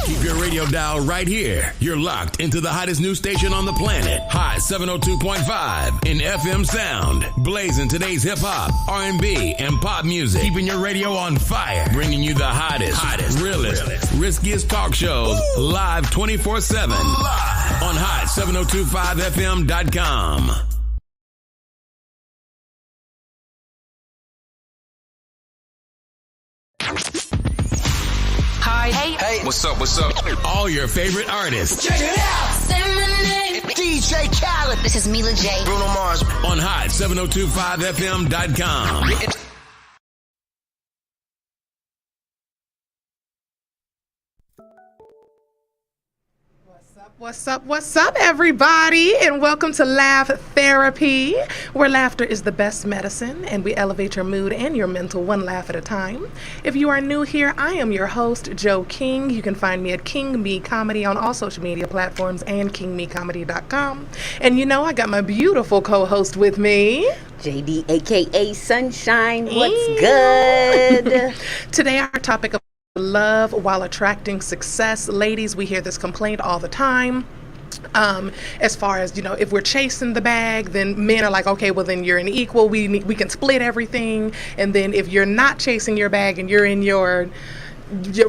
Keep your radio dial right here. You're locked into the hottest news station on the planet. Hot 702.5 in FM sound. Blazing today's hip-hop, R&B, and pop music. Keeping your radio on fire. Bringing you the hottest, realest, riskiest talk shows live 24/7 on hot7025fm.com. Hi. Hey. What's up? All your favorite artists. Check it out. Say my name. DJ Khaled. This is Mila J. Bruno Mars. On hot7025fm.com. What's up, everybody, and welcome to Laugh Therapy, where laughter is the best medicine, and we elevate your mood and your mental one laugh at a time. If you are new here, I am your host, Joe King. You can find me at King Me Comedy on all social media platforms and kingmecomedy.com. And you know, I got my beautiful co-host with me, JD, aka Sunshine. What's good? Today, our topic of love while attracting success. Ladies, we hear this complaint all the time. As far as, you know, if we're chasing the bag, then men are like, okay, well, then you're an equal. We can split everything. And then if you're not chasing your bag and you're in your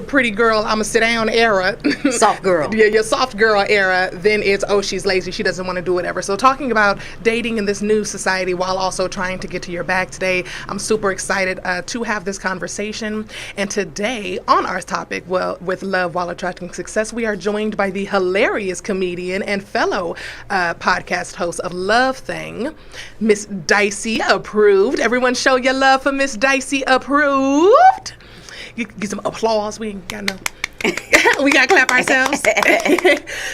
pretty girl, I'ma sit down era. Soft girl. Yeah, your soft girl era, then it's, oh, she's lazy, she doesn't want to do whatever. So talking about dating in this new society while also trying to get to your bag today, I'm super excited to have this conversation. And today, on our topic, well, with love while attracting success, we are joined by the hilarious comedian and fellow podcast host of Love Thing, Miss Dicey Approved. Everyone show your love for Miss Dicey Approved. Get some applause. We ain't got no. We gotta clap ourselves.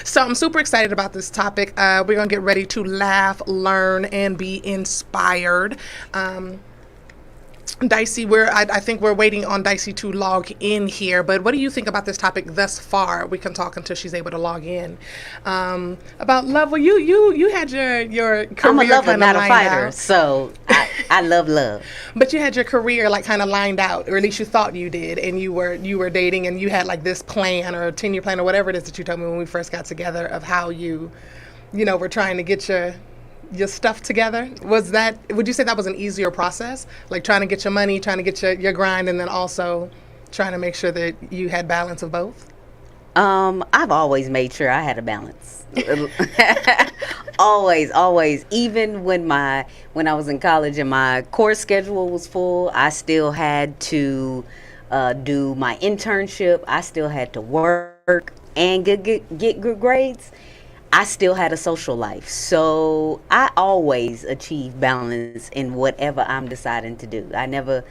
So I'm super excited about this topic. We're gonna get ready to laugh, learn, and be inspired. Dicey, I think we're waiting on Dicey to log in here, but what do you think about this topic thus far? We can talk until she's able to log in. About love. Well, you had your career. I'm a lover, not a fighter, out. So I love love. But you had your career like kind of lined out, or at least you thought you did, and you were dating, and you had like this plan or a 10-year plan or whatever it is that you told me when we first got together of how you were trying to get your stuff together. Would you say that was an easier process? Like trying to get your money, trying to get your grind, and then also trying to make sure that you had balance of both? I've always made sure I had a balance. always. Even when I was in college and my course schedule was full, I still had to do my internship. I still had to work and get good grades. I still had a social life. So I always achieve balance in whatever I'm deciding to do. I never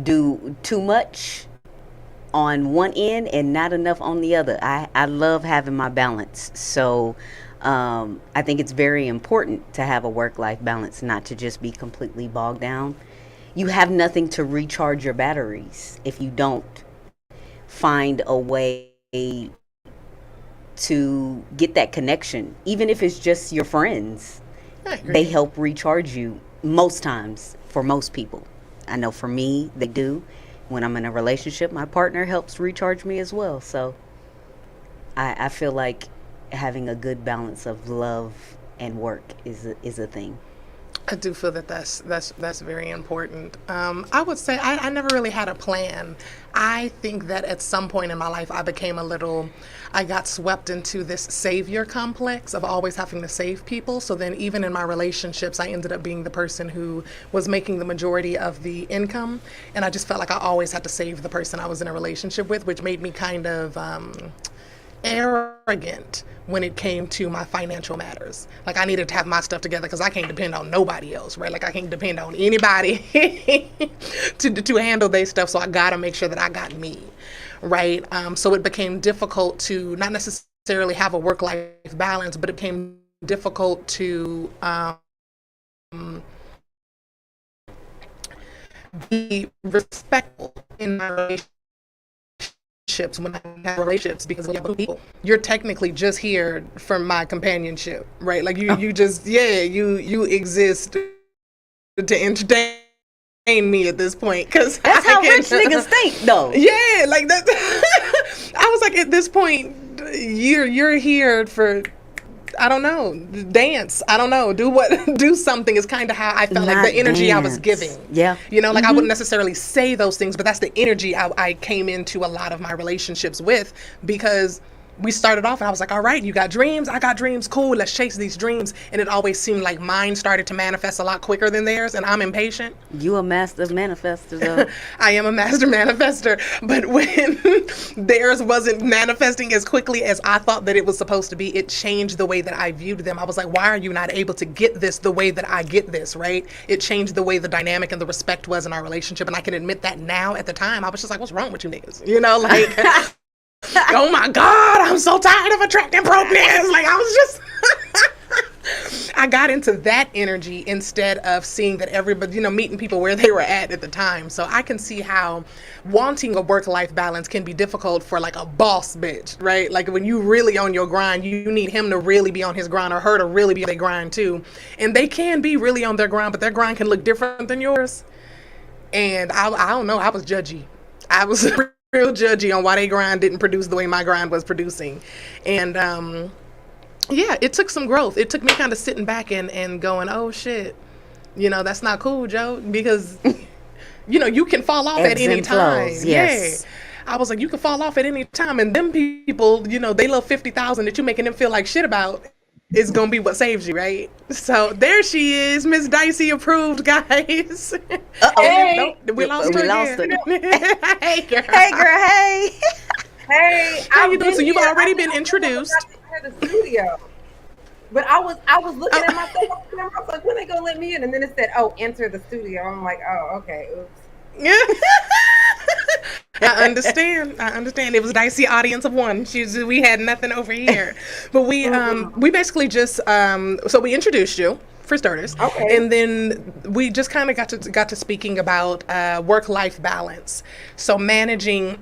do too much on one end and not enough on the other. I love having my balance. So I think it's very important to have a work-life balance, not to just be completely bogged down. You have nothing to recharge your batteries if you don't find a way to get that connection. Even if it's just your friends, they help recharge you most times. For most people, I know for me they do. When I'm in a relationship, my partner helps recharge me as well. So I feel like having a good balance of love and work is a thing. I do feel that that's very important. I would say I never really had a plan. I think that at some point in my life I got swept into this savior complex of always having to save people. So then even in my relationships, I ended up being the person who was making the majority of the income. And I just felt like I always had to save the person I was in a relationship with, which made me kind of arrogant when it came to my financial matters. Like I needed to have my stuff together because I can't depend on nobody else, right? Like I can't depend on anybody to handle their stuff. So I gotta make sure that I got me, right? So it became difficult to not necessarily have a work-life balance, but it became difficult to be respectful in my relationships when I have relationships, because we have people. You're technically just here for my companionship, right? Like you exist to entertain me at this point, because that's how rich niggas think, though. Yeah, like that. I was like, at this point, you're here for, I don't know, dance. I don't know, do something is kind of how I felt. Not like the energy dance. I was giving. Yeah. You know, like I wouldn't necessarily say those things, but that's the energy I came into a lot of my relationships with, because we started off and I was like, all right, you got dreams, I got dreams, cool, let's chase these dreams. And it always seemed like mine started to manifest a lot quicker than theirs, and I'm impatient. You a master manifester, though. I am a master manifester, but when theirs wasn't manifesting as quickly as I thought that it was supposed to be, it changed the way that I viewed them. I was like, why are you not able to get this the way that I get this, right? It changed the way the dynamic and the respect was in our relationship, and I can admit that now. At the time, I was just like, what's wrong with you niggas? You know, like... Oh my God, I'm so tired of attracting brokenness. Like, I was just, I got into that energy instead of seeing that everybody, you know, meeting people where they were at the time. So I can see how wanting a work-life balance can be difficult for like a boss bitch, right? Like when you really on your grind, you need him to really be on his grind, or her to really be on their grind too. And they can be really on their grind, but their grind can look different than yours. And I don't know, I was judgy. I was real judgy on why they grind didn't produce the way my grind was producing. And yeah, it took some growth. It took me kind of sitting back and going, oh shit, you know, that's not cool, Joe, because you know, you can fall off at any time. Flows, yes. Yeah. I was like, you can fall off at any time, and them people, you know, they love 50,000 that you making them feel like shit about is gonna be what saves you, right? So there she is, Miss Dicey approved, guys. Hey, we lost her. Hey, girl. Hey, girl. Hey. Hey. How you doing? So you've already been introduced. To the studio, but I was looking at myself. I was like, when they gonna let me in? And then it said, "Oh, enter the studio." I'm like, "Oh, okay, oops." I understand. It was a dicey audience of one. We had nothing over here, but we basically just so we introduced you for starters, okay, and then we just kind of got to speaking about work-life balance. So managing.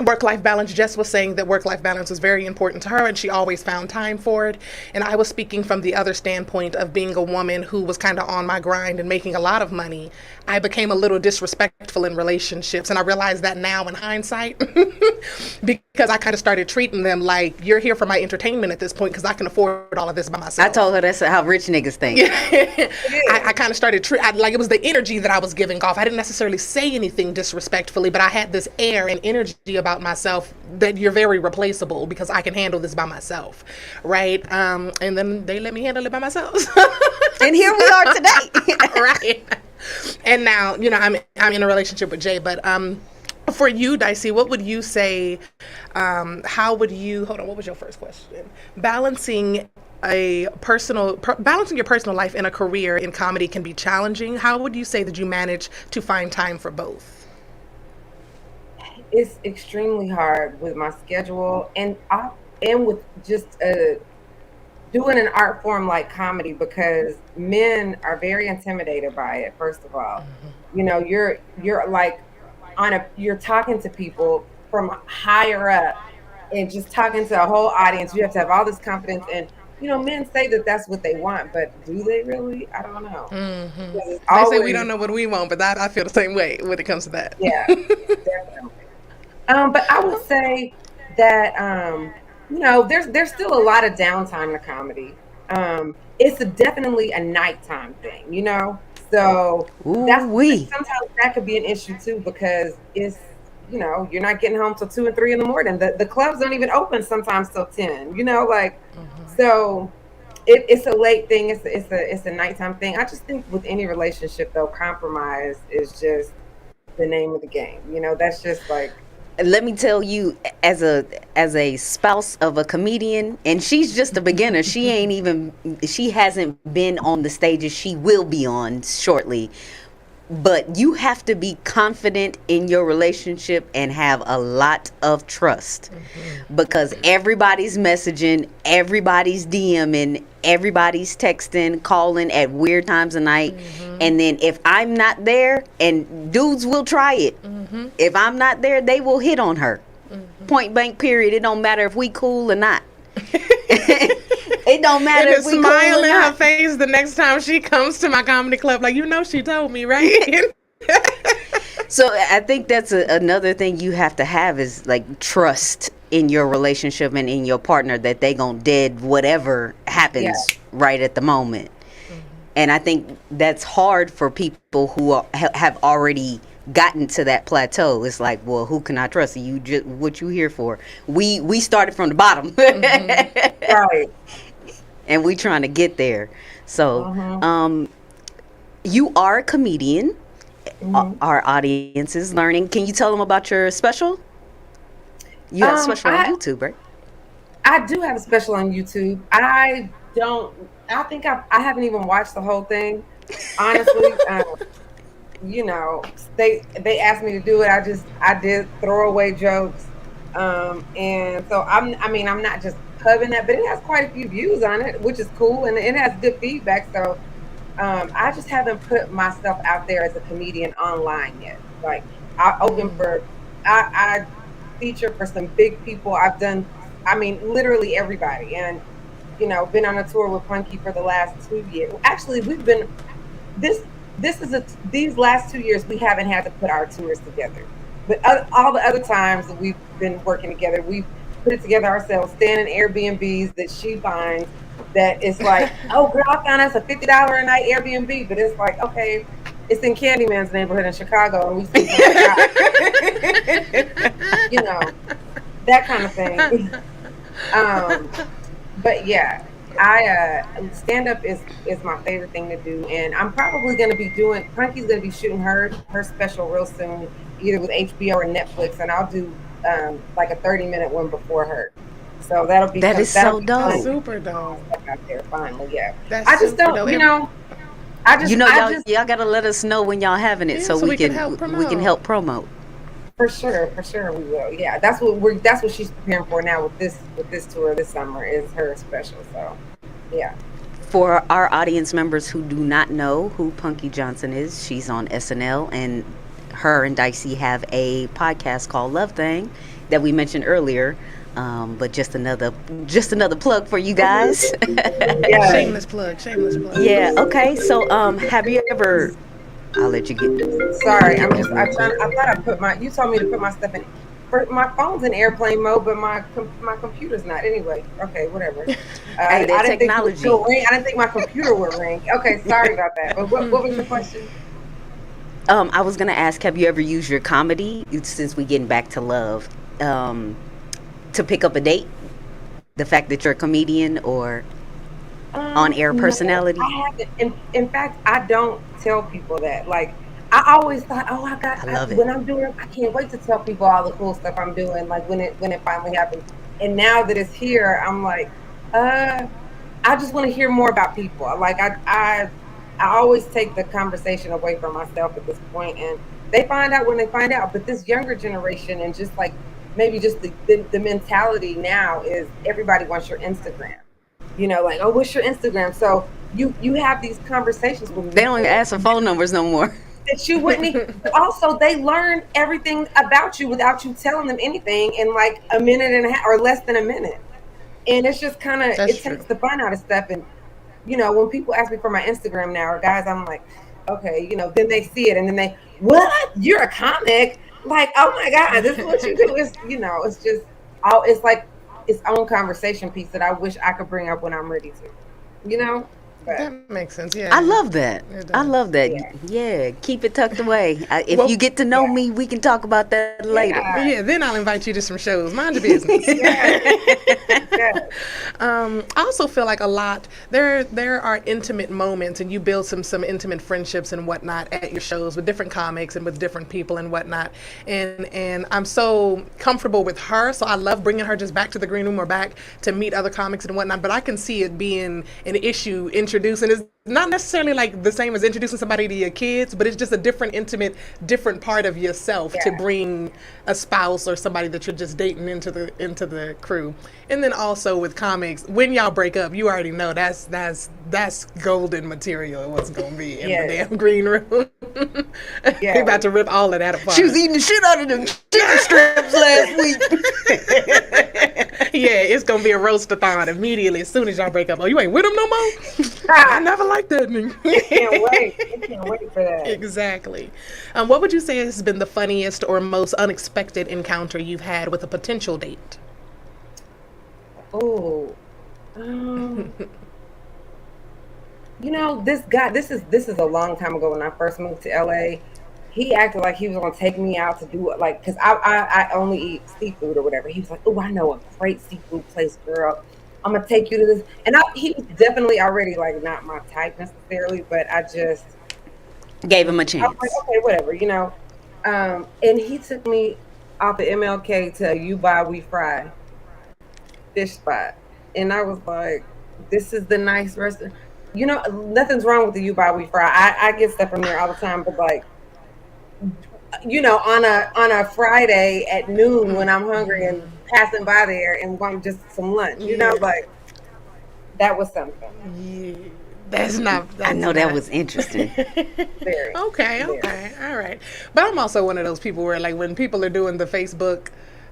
Work-life balance. Jess was saying that work-life balance was very important to her, and she always found time for it. And I was speaking from the other standpoint of being a woman who was kind of on my grind and making a lot of money. I became a little disrespectful in relationships, and I realize that now in hindsight because I kind of started treating them like, you're here for my entertainment at this point because I can afford all of this by myself. I told her that's how rich niggas think. I kind of started like it was the energy that I was giving off. I didn't necessarily say anything disrespectfully, but I had this air and energy about myself that you're very replaceable because I can handle this by myself, right? And then they let me handle it by myself. And here we are today. Right. And now, you know, I'm in a relationship with Jay, but for you, Dicey, what would you say, how would you, hold on, what was your first question? Balancing your personal life and a career in comedy can be challenging. How would you say that you manage to find time for both? It's extremely hard with my schedule and with just doing an art form like comedy, because men are very intimidated by it. First of all, you know, you're like you're talking to people from higher up and just talking to a whole audience. You have to have all this confidence, and you know, men say that that's what they want, but do they really? I don't know. They say we don't know what we want, but I feel the same way when it comes to that. Yeah, definitely. But I would say that you know, there's still a lot of downtime to comedy. It's definitely a nighttime thing, you know. So sometimes that could be an issue too, because it's, you know, you're not getting home till 2 and 3 in the morning. The clubs don't even open sometimes till 10. You know, like so. It's a late thing. It's a nighttime thing. I just think with any relationship though, compromise is just the name of the game. You know, that's just like. Let me tell you, as a spouse of a comedian, and she's just a beginner. She hasn't been on the stages she will be on shortly. But you have to be confident in your relationship and have a lot of trust, because everybody's messaging, everybody's DMing, everybody's texting, calling at weird times of night. And then if I'm not there, and dudes will try it, if I'm not there, they will hit on her. Point blank, period. It don't matter if we cool or not. It don't matter if we cool or not. Smile in her face the next time she comes to my comedy club, like, you know, she told me, right? So I think that's another thing you have to have is like trust in your relationship and in your partner that they gonna dead whatever happens right at the moment. And I think that's hard for people who have already gotten to that plateau. It's like, well, who can I trust? You just what you here for? We started from the bottom, Right. and we trying to get there. So, you are a comedian. Our audience is learning. Can you tell them about your special? You have a special on YouTube, right? I do have a special on YouTube. I think I haven't even watched the whole thing, honestly. They asked me to do it. I did throwaway jokes, and so I'm not just pubbing that, but it has quite a few views on it, which is cool, and it has good feedback. So I just haven't put myself out there as a comedian online yet. Like I feature for some big people. I've done, literally everybody, and been on a tour with Punky for the last 2 years. Actually, we've been these last 2 years we haven't had to put our tours together, but all the other times that we've been working together, we've put it together ourselves, staying in Airbnbs that she finds. That it's like, oh girl, I found us a $50 a night Airbnb, but it's like, okay, it's in Candyman's neighborhood in Chicago, and we see that kind of thing. But yeah, I stand up is my favorite thing to do, and I'm probably going to be doing. Punky's going to be shooting her special real soon, either with HBO or Netflix, and I'll do like a 30-minute one before her. So that is so dope. Super dope. Out there finally, yeah. I just don't, dope. Y'all gotta let us know when y'all having it, so we can help promote. For sure we will. Yeah, that's what she's preparing for now with this tour this summer is her special. So, yeah. For our audience members who do not know who Punky Johnson is, she's on SNL, and her and Dicey have a podcast called Love Thing that we mentioned earlier. But just another plug for you guys. Yeah. Shameless plug. Yeah. Okay. So, have you ever? I'll let you get. Sorry, I thought you told me to put my stuff in. My phone's in airplane mode, but my computer's not. Anyway, okay, whatever. Hey, I didn't technology. I didn't think my computer would ring. Okay, sorry about that. But what was the question? I was gonna ask, have you ever used your comedy, since we getting back to love, to pick up a date? The fact that you're a comedian or on-air personality? I haven't. In fact, I don't tell people that. Like, I always thought, I love it. When I'm doing, I can't wait to tell people all the cool stuff I'm doing. Like when it finally happens. And now that it's here, I'm like, I just want to hear more about people. Like I always take the conversation away from myself at this point, and they find out when they find out. But this younger generation, and just like maybe just the mentality now is everybody wants your Instagram. Like, oh, what's your Instagram? So you have these conversations with they don't even ask for phone numbers no more. That you wouldn't even. Also, they learn everything about you without you telling them anything in like a minute and a half or less than a minute. And it's just kind of, it takes the fun out of stuff. And, when people ask me for my Instagram now, or guys, I'm like, okay, then they see it and then they, what? You're a comic? Like, oh my God, this is what you do. It's, it's just, it's like its own conversation piece that I wish I could bring up when I'm ready to, But that makes sense. Yeah, I love that. Yeah, keep it tucked away. If you get to know me, we can talk about that later. Yeah, then I'll invite you to some shows. Mind your business. I also feel like a lot there are intimate moments, and you build some intimate friendships and whatnot at your shows with different comics and with different people and whatnot. And I'm so comfortable with her, so I love bringing her just back to the green room or back to meet other comics and whatnot. But I can see it being an issue introducing. It's not necessarily like the same as introducing somebody to your kids, but it's just a different part of yourself to bring a spouse or somebody that you're just dating into the crew. And then also with comics, when y'all break up, you already know that's golden material. What's gonna be in the damn green room? They about to rip all of that apart. She was eating the shit out of them chicken strips last week. Yeah, it's gonna be a roast-a-thon immediately as soon as y'all break up. Oh, you ain't with him no more? I never liked that nigga. I can't wait for that. Exactly. What would you say has been the funniest or most unexpected encounter you've had with a potential date? Oh, this is a long time ago when I first moved to LA. He acted like he was gonna take me out to do it, like, cause I only eat seafood or whatever. He was like, "Oh, I know a great seafood place, girl. I'm gonna take you to this." And he was definitely already like not my type necessarily, but Gave him a I was chance. like, okay, whatever. And he took me off the MLK to a You Buy We Fry fish spot, and I was like, "This is the nice restaurant." Nothing's wrong with the You Buy We Fry. I get stuff from there all the time, but like, on a Friday at noon when I'm hungry and passing by there and want just some lunch, like that was something. Yeah, that's not. I know not. that was interesting. Very. Okay, all right. But I'm also one of those people where, like, when people are doing the Facebook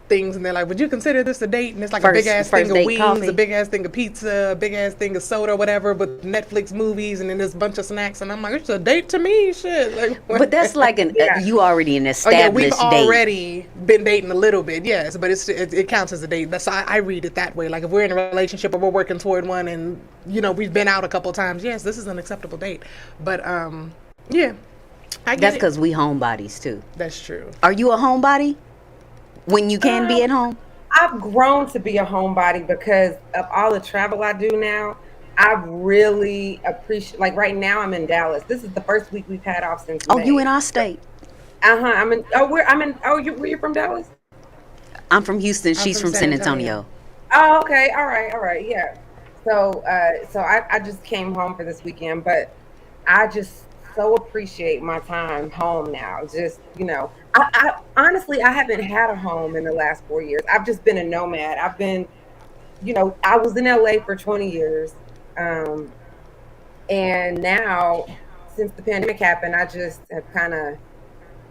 things and they're like, "Would you consider this a date?" And it's like a big ass thing of wings, coffee. a big ass thing of pizza, a big ass thing of soda, whatever, with Netflix movies, and then there's a bunch of snacks, and I'm like, "It's a date to me, shit." Like, But that's like you already an oh yeah, established we've date. already been dating a little bit, yes, but it counts as a date. That's I read it that way. Like, if we're in a relationship or we're working toward one, and we've been out a couple times, yes, this is an acceptable date. But yeah, I get That's it. because we homebodies too. That's true. Are you a homebody when you can be at home? I've grown to be a homebody because of all the travel I do now. I really appreciate. Like right now, I'm in Dallas. This is the first week we've had off since Oh, May. you in our state? I'm in. Oh, I'm in. Oh, were you from Dallas? I'm from Houston. She's from from San San Antonio. Antonio. Oh, okay. All right. Yeah. So, I just came home for this weekend, but I just so appreciate my time home now. Just, I honestly, I haven't had a home in the last 4 years. I've just been a nomad. I've been, I was in LA for 20 years. And now since the pandemic happened, I just have kind of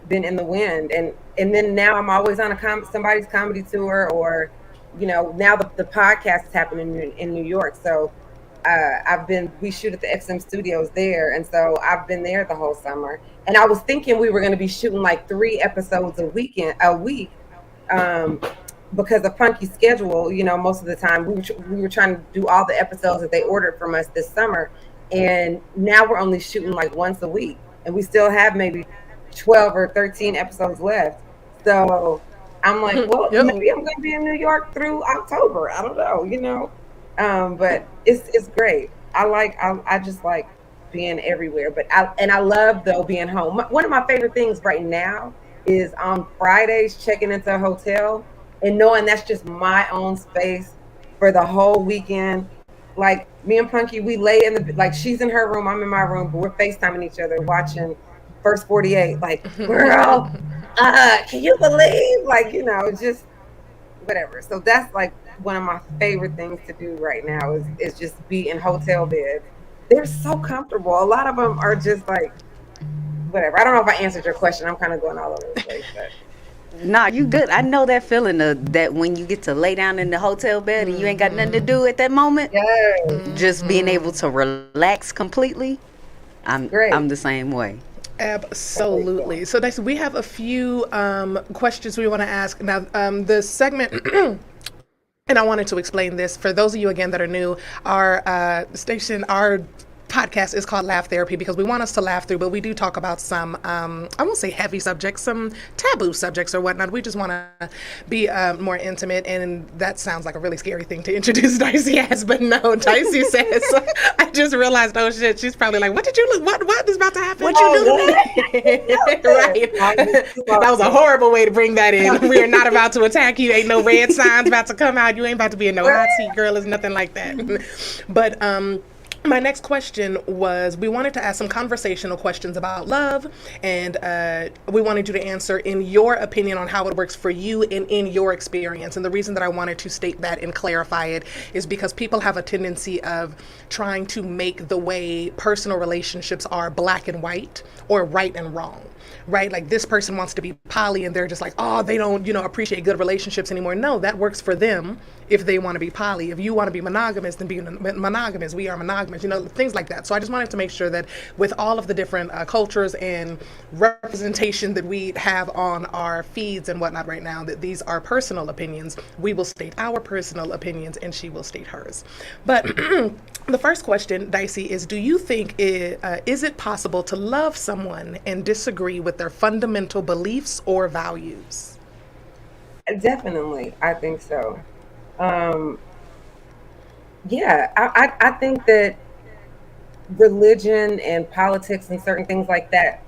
been in the wind. And then now I'm always on somebody's comedy tour, or, now the podcast is happening in New York. So we shoot at the XM studios there. And so I've been there the whole summer. And I was thinking we were going to be shooting like 3 episodes a week, because of Punky's schedule. Most of the time we were trying to do all the episodes that they ordered from us this summer. And now we're only shooting like once a week, and we still have maybe 12 or 13 episodes left. So I'm like, well, maybe I'm going to be in New York through October. I don't know, but it's great. I just like being everywhere, but I love though being home. One of my favorite things right now is on Fridays checking into a hotel and knowing that's just my own space for the whole weekend. Like me and Punky, we lay like she's in her room, I'm in my room, but we're FaceTiming each other watching First 48. Like, girl, can you believe? Like, just whatever. So that's like one of my favorite things to do right now is just be in hotel beds. They're so comfortable. A lot of them are just like whatever. I don't know if I answered your question. I'm kind of going all over the place, but. Nah, you good. I know that feeling that when you get to lay down in the hotel bed and you ain't got nothing to do at that moment. Yes. Just being able to relax completely. I'm the same way. Absolutely. So next, we have a few questions we want to ask. Now, the segment, and I wanted to explain this for those of you again that are new. Our podcast is called Laugh Therapy because we want us to laugh through, but we do talk about some, I won't say heavy subjects, some taboo subjects or whatnot. We just want to be more intimate, and that sounds like a really scary thing to introduce Dicey as, but no, Dicey says, I just realized, oh shit, she's probably like, what is about to happen? What you do to me? Right. That was a horrible way to bring that in. We are not about to attack you. Ain't no red signs about to come out. You ain't about to be in no hot seat, girl. It's nothing like that. But, my next question was, we wanted to ask some conversational questions about love, and we wanted you to answer in your opinion on how it works for you and in your experience. And the reason that I wanted to state that and clarify it is because people have a tendency of trying to make the way personal relationships are black and white or right and wrong. Right? Like this person wants to be poly and they're just like, oh, they don't, appreciate good relationships anymore. No, that works for them if they want to be poly. If you want to be monogamous, then be monogamous. We are monogamous, things like that. So I just wanted to make sure that with all of the different cultures and representation that we have on our feeds and whatnot right now, that these are personal opinions. We will state our personal opinions and she will state hers. But the first question, Dicey, is do you think is it possible to love someone and disagree with their fundamental beliefs or values? Definitely, I think so. Um, yeah, I think that religion and politics and certain things like that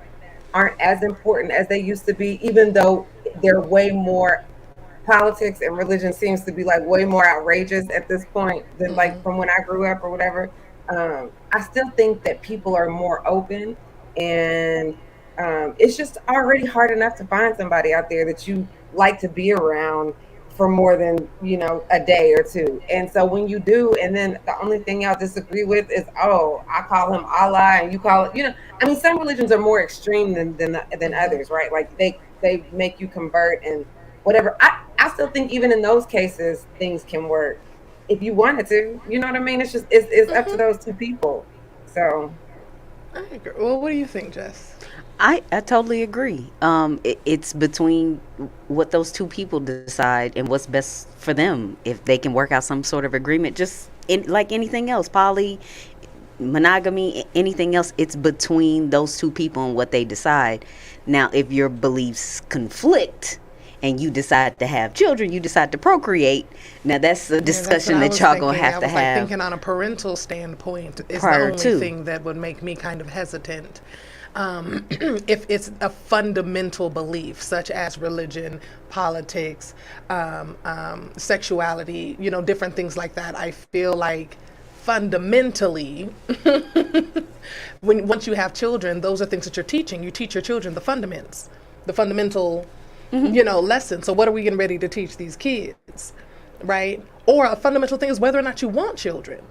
aren't as important as they used to be, even though they're way more, politics and religion seems to be like way more outrageous at this point than like from when I grew up or whatever. I still think that people are more open, and it's just already hard enough to find somebody out there that you like to be around for more than a day or two. And so when you do, and then the only thing y'all disagree with is, oh, I call him Allah and you call it, I mean, some religions are more extreme than others, right? Like they make you convert and whatever. I still think even in those cases things can work if you wanted to. You know what I mean? It's just it's up to those two people. So I agree. Well, what do you think, Jess? I totally agree. It's between what those two people decide and what's best for them. If they can work out some sort of agreement, just like anything else, poly, monogamy, anything else, it's between those two people and what they decide. Now, if your beliefs conflict and you decide to have children, you decide to procreate, now that's a discussion that y'all gonna have to have. Thinking on a parental standpoint is the prior only to. thing that would make me kind of hesitant. If it's a fundamental belief such as religion, politics, sexuality, different things like that, I feel like fundamentally, once you have children, those are things that you're teaching. You teach your children the fundamental, lessons. So what are we getting ready to teach these kids, right? Or a fundamental thing is whether or not you want children.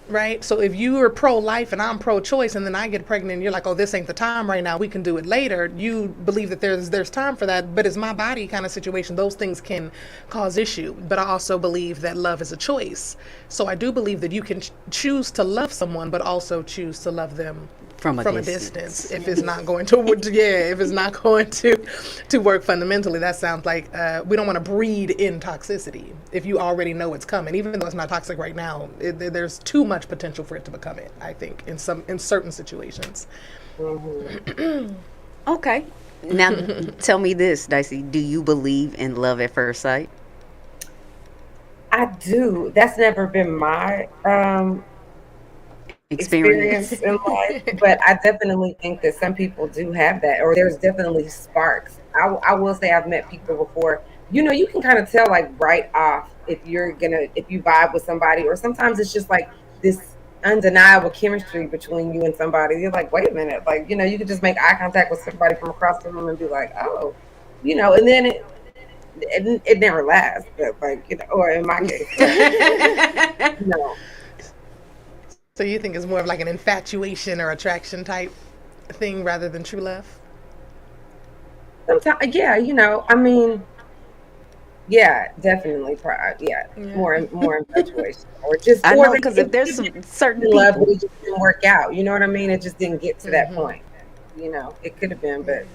Right? So if you are pro-life and I'm pro-choice and then I get pregnant and you're like, oh, this ain't the time right now, we can do it later. You believe that there's time for that, but it's my body kind of situation. Those things can cause issue. But I also believe that love is a choice. So I do believe that you can choose to love someone, but also choose to love them from a distance. If it's not going to, if it's not going to work fundamentally. That sounds like we don't want to breed in toxicity if you already know it's coming. Even though it's not toxic right now, there's too much potential for it to become it, I think, in certain situations. Okay. Now, tell me this, Dicey. Do you believe in love at first sight? I do. That's never been my experience in life, but I definitely think that some people do have that, or there's definitely sparks. I will say I've met people before. You can kind of tell like right off if you vibe with somebody, or sometimes it's just like this undeniable chemistry between you and somebody. You're like, wait a minute, like you can just make eye contact with somebody from across the room and be like, oh, and then it never lasts, but like or in my case, So you think it's more of like an infatuation or attraction type thing rather than true love? Sometimes, yeah, I mean, yeah, definitely, more infatuation, or just. I know, because if there's some certain love, people, but it just didn't work out. You know what I mean? It just didn't get to that point. It could have been, but.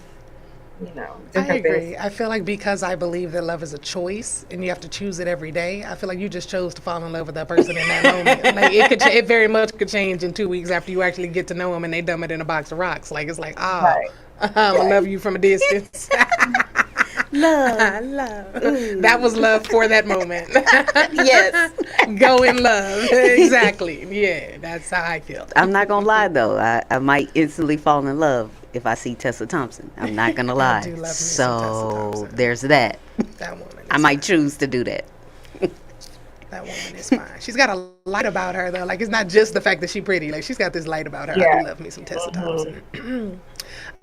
I agree. I feel like because I believe that love is a choice and you have to choose it every day, I feel like you just chose to fall in love with that person in that moment. Like it very much could change in 2 weeks after you actually get to know them and they dump it in a box of rocks. Like it's like, I love you from a distance. love. Ooh. That was love for that moment. Yes. Go in love. Exactly. Yeah, that's how I feel. I'm not going to lie, though. I might instantly fall in love if I see Tessa Thompson. I'm not going to lie. I do love me so there's that. That woman. I might choose to do that. That woman is fine. She's got a light about her, though. Like, it's not just the fact that she's pretty. Like, she's got this light about her. Yeah. I do love me some Tessa Thompson.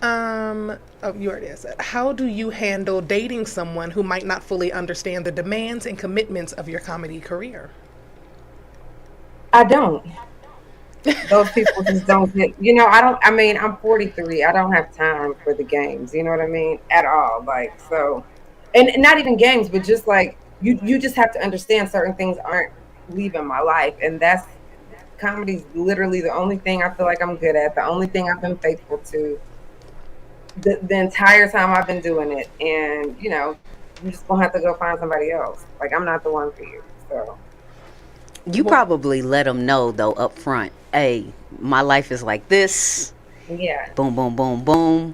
You already asked that. How do you handle dating someone who might not fully understand the demands and commitments of your comedy career? I don't. Those people just don't get, I'm 43. I don't have time for the games. You know what I mean? At all. Like, so, and not even games, but just like you just have to understand certain things aren't leaving my life, and that's comedy's literally the only thing I feel like I'm good at, the only thing I've been faithful to the entire time I've been doing it. And you just gonna have to go find somebody else. Like, I'm not the one for you. So You probably let them know though up front. Hey, my life is like this. yeah, Boom, boom, boom, boom.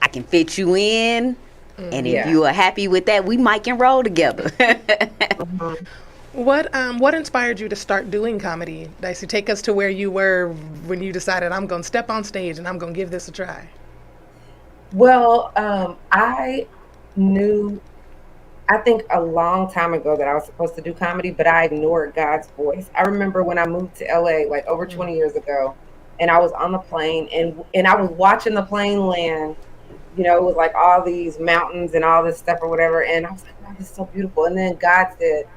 I can fit you in, and if yeah. you are happy with that, we might can roll together. Mhm. What inspired you to start doing comedy, Dicey? Take us to where you were when you decided I'm going to step on stage and I'm going to give this a try. Well, I knew, I think a long time ago that I was supposed to do comedy, but I ignored God's voice. I remember when I moved to LA like over 20 years ago, and I was on the plane, and I was watching the plane land. It was like all these mountains and all this stuff or whatever, and I was like, wow, this is so beautiful. And then God said,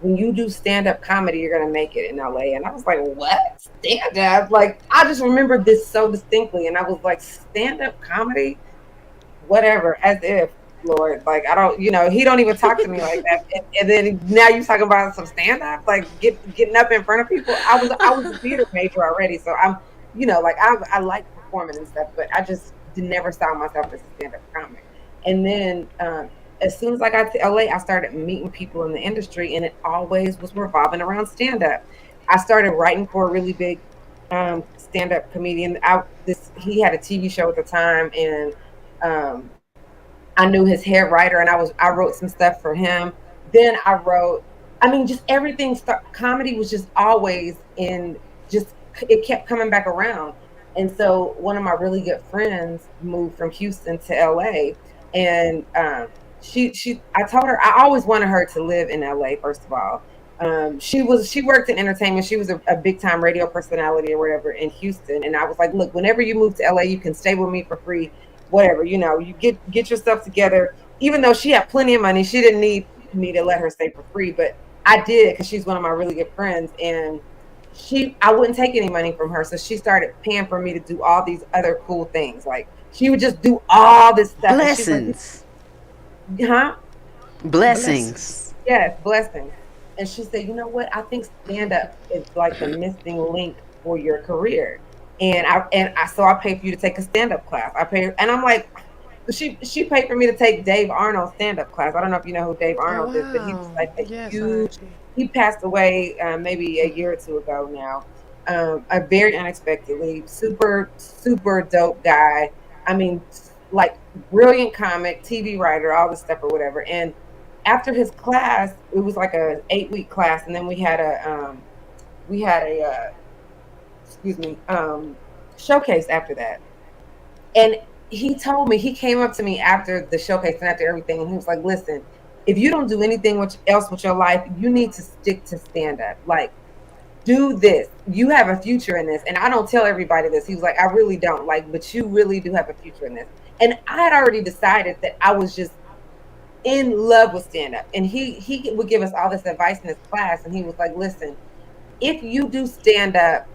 when you do stand-up comedy, you're gonna make it in LA. And I was like, what? Stand-up? Like, I just remembered this so distinctly, and I was like, stand-up comedy? Whatever, as if, Lord, like, I don't, he don't even talk to me like that. And then now you talking about some stand-up, like getting up in front of people. I was a theater major already, so I'm, like, I like performing and stuff, but I just never saw myself as a stand-up comic. And then as soon as I got to LA, I started meeting people in the industry, and it always was revolving around stand-up. I started writing for a really big stand-up comedian. He had a TV show at the time, and um, I knew his head writer, and I wrote some stuff for him. Then I wrote, I mean, just everything. Comedy was just always in. Just it kept coming back around, and so one of my really good friends moved from Houston to LA, and I told her I always wanted her to live in LA. First of all, she worked in entertainment. She was a big time radio personality or whatever in Houston, and I was like, look, whenever you move to LA, you can stay with me for free, whatever. You get yourself together. Even though she had plenty of money, she didn't need me to let her stay for free, but I did, because she's one of my really good friends, and I wouldn't take any money from her, so she started paying for me to do all these other cool things. Like, she would just do all this stuff, and she's like, Blessings. huh? Blessings. Yes, blessings. And she said, you know what? I think stand up is like the missing link for your career. So I paid for you to take a stand up class. I paid, and I'm like, she paid for me to take Dave Arnold's stand up class. I don't know if you know who Dave Oh, Arnold is, but he was wow. like a Yes, I huge. do. He passed away maybe a year or two ago now. A very unexpectedly, super super dope guy. I mean, like, brilliant comic, TV writer, all this stuff or whatever. And after his class, it was like a 8-week class, and then we had a excuse me, showcase after that. And he came up to me after the showcase and after everything, and he was like, listen, if you don't do anything else with your life, you need to stick to stand up. Like, do this. You have a future in this. And I don't tell everybody this. He was like, I really don't, like, but you really do have a future in this. And I had already decided that I was just in love with stand up. And he would give us all this advice in his class, and he was like, listen, if you do stand up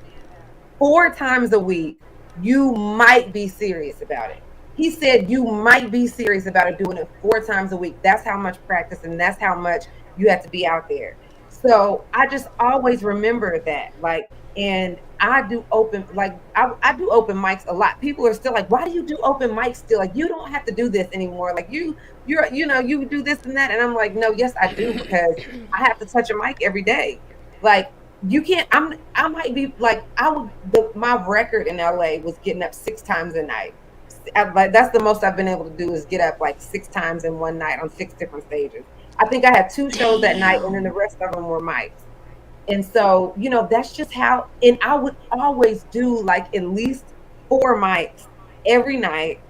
4 times a week, you might be serious about it. He said you might be serious about it, doing it 4 times a week. That's how much practice, and that's how much you have to be out there. So I just always remember that. Like, and I do open mics a lot. People are still like, why do you do open mics still? Like, you don't have to do this anymore. Like, you do this and that. And I'm like, no, yes, I do, because I have to touch a mic every day. Like, you can't. I might be like, my record in LA was getting up 6 times a night. Like, that's the most I've been able to do, is get up like 6 times in one night on 6 different stages. I think I had 2 shows that night, and then the Damn. rest of them were mics. And so, that's just how. And I would always do like at least 4 mics every night,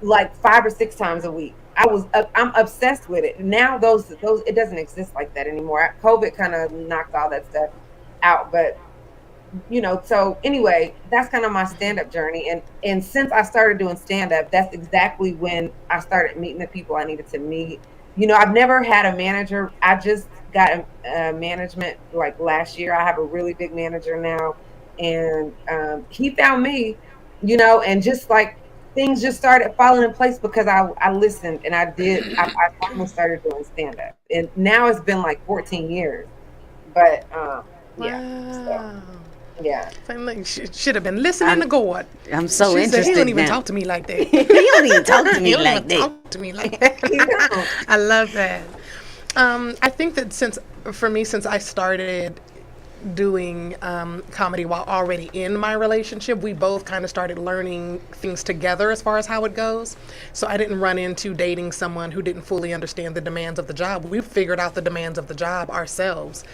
like 5 or 6 times a week. I'm obsessed with it now. Those It doesn't exist like that anymore. COVID kind of knocked all that stuff out, but so anyway, that's kind of my stand-up journey. And since I started doing stand-up, that's exactly when I started meeting the people I needed to meet. I've never had a manager. I just got a management like last year. I have a really big manager now, and he found me, and just like things just started falling in place because I listened and I finally started doing stand up. And now it's been like 14 years. But yeah. So Wow. yeah. I'm like, should have been listening to God. I'm so She said, interested he don't even now. talk to me like that. You don't even talk to He me don't like even that. talk to me like that. I love that. I think that for me, since I started doing comedy while already in my relationship, we both kind of started learning things together as far as how it goes. So I didn't run into dating someone who didn't fully understand the demands of the job. We figured out the demands of the job ourselves,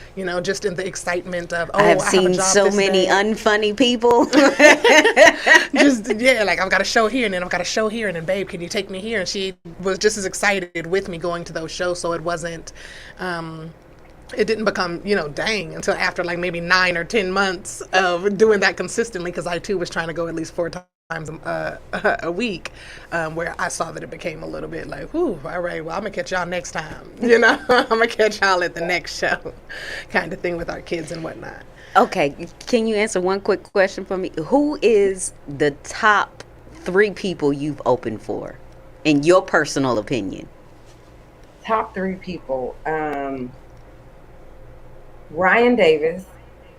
just in the excitement of, I have a seen job so this many day. unfunny people. Like I've got a show here and then I've got a show here and then babe, can you take me here? And she was just as excited with me going to those shows. So it wasn't it didn't become, dang, until after like maybe 9 or 10 months of doing that consistently, because I too was trying to go at least 4 times a week, where I saw that it became a little bit like, whew, all right, well, I'm gonna catch y'all next time, I'm gonna catch y'all at the next show, kind of thing with our kids and whatnot. Okay, can you answer one quick question for me? Who is the top 3 people you've opened for, in your personal opinion? Top 3 people. Ryan Davis.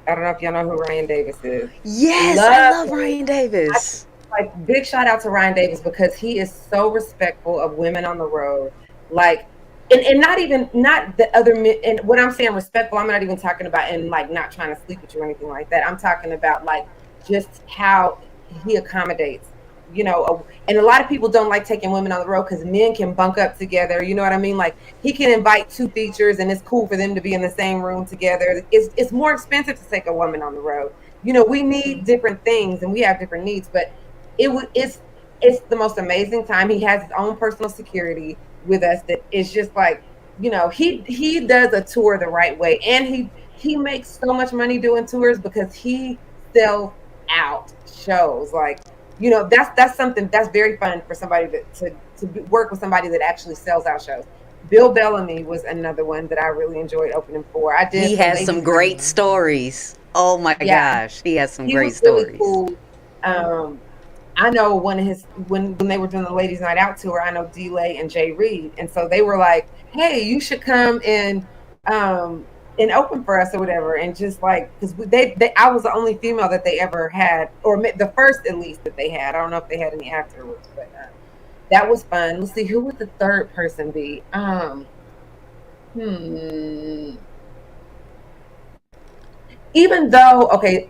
I don't know if y'all know who Ryan Davis is. Yes, I love Ryan Davis. Like, big shout out to Ryan Davis because he is so respectful of women on the road. Like, and not the other men. And when I'm saying respectful, I'm not even talking about and like not trying to sleep with you or anything like that. I'm talking about like just how he accommodates. And a lot of people don't like taking women on the road because men can bunk up together. You know what I mean? Like, he can invite 2 features and it's cool for them to be in the same room together. It's more expensive to take a woman on the road. We need different things and we have different needs, but it's the most amazing time. He has his own personal security with us that is just like, he does a tour the right way, and he makes so much money doing tours because he sells out shows. Like, that's something that's very fun for somebody to work with somebody that actually sells out shows. Bill Bellamy was another one that I really enjoyed opening for. He has some great stories. Oh my gosh, he has some great stories. Really cool. I know one of his when they were doing the Ladies Night Out tour, I know D-Lay and Jay Reed, and so they were like, "Hey, you should come and open for us or whatever." And just like, because I was the only female that they ever had, or the first at least that they had. I don't know if they had any afterwards, but that was fun. Let's see, who would the third person be? Even though, okay,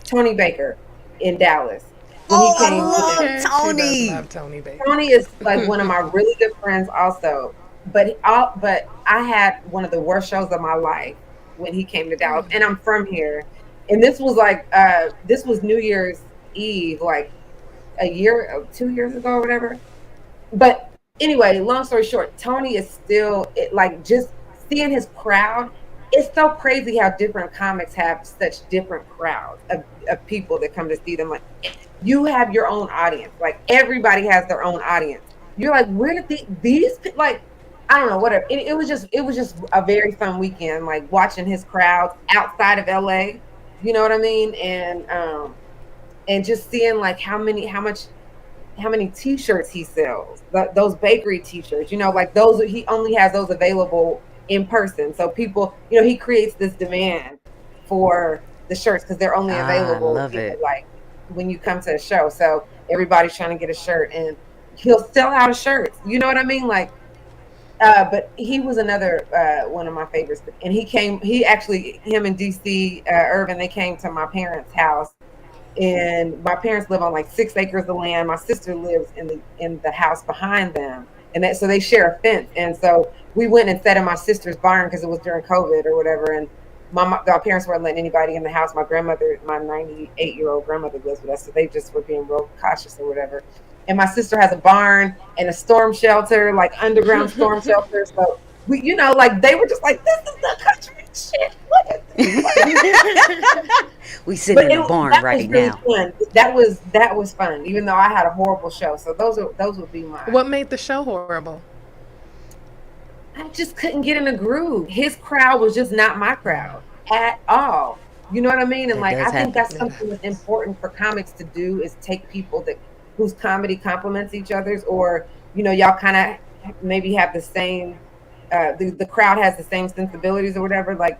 Tony Baker in Dallas. I love Tony. Love Tony Baker. Tony is like one of my really good friends also. But I had one of the worst shows of my life when he came to Dallas, and I'm from here. And this was like this was New Year's Eve, like 2 years ago or whatever. But anyway, long story short, Tony is still like, just seeing his crowd. It's so crazy how different comics have such different crowds of people that come to see them. Like, you have your own audience. Like, everybody has their own audience. You're like, where did these like, I don't know, whatever. It was just a very fun weekend, like watching his crowds outside of LA. You know what I mean? And just seeing like how many T-shirts he sells. Those bakery T-shirts. Like those, he only has those available in person. So people, he creates this demand for the shirts because they're only available like when you come to a show. So everybody's trying to get a shirt, and he'll sell out of shirts. You know what I mean? Like, but he was another one of my favorites. And him and DC Irvin, they came to my parents' house, and my parents live on like 6 acres of land. My sister lives in the house behind them, and so they share a fence. And so we went and sat in my sister's barn because it was during COVID or whatever. And my parents weren't letting anybody in the house. My grandmother, my 98-year-old grandmother, lives with us, so they just were being real cautious or whatever. And my sister has a barn and a storm shelter, like underground storm shelter. So we, like they were just like, "This is the country shit. Look at this." We sit in the barn right now. Fun. That was fun, even though I had a horrible show. So those would be mine. What made the show horrible? I just couldn't get in a groove. His crowd was just not my crowd at all. You know what I mean? And like, I think that's something that's important for comics to do, is take people that whose comedy complements each other's, or y'all kind of maybe have the same. The crowd has the same sensibilities or whatever. Like